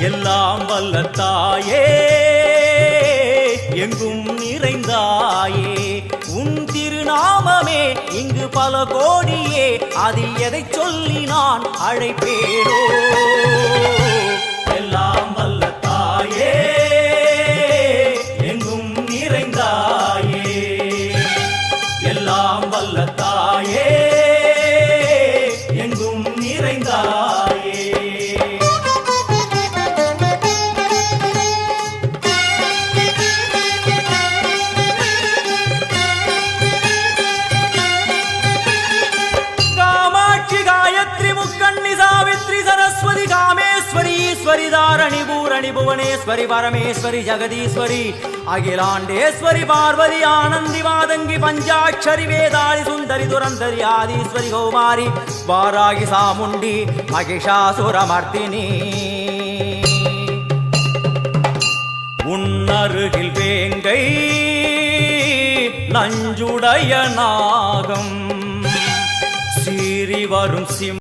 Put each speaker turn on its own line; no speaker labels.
எல்லாம் வல்ல தாயே எங்கும் நிறைந்தாயே உன் திருநாமமே இங்கு பல கோடியே அதில் எதை சொல்லி நான் அழைப்பேனோ எல்லாம் வல்ல தாயே எங்கும் நிறைந்தாயே எல்லாம் வல்ல தாயே எங்கும் நிறைந்தாயே कामेश्वरी दारणि भूरणि भुवनेश्वरी परमेश्वरी जगदीश्वरी अखिलांडेश्वरी पार्वती आनंदी मादंगी पंचाक्षरी वेदाली सुंदरी दुरंधरी आदीश्वरी कौमारी वारागी सामुंडी महिषासुरमर्दिनी उन्नरुगिल वेंगै नंजुडय नागम सीरी वरुम सिम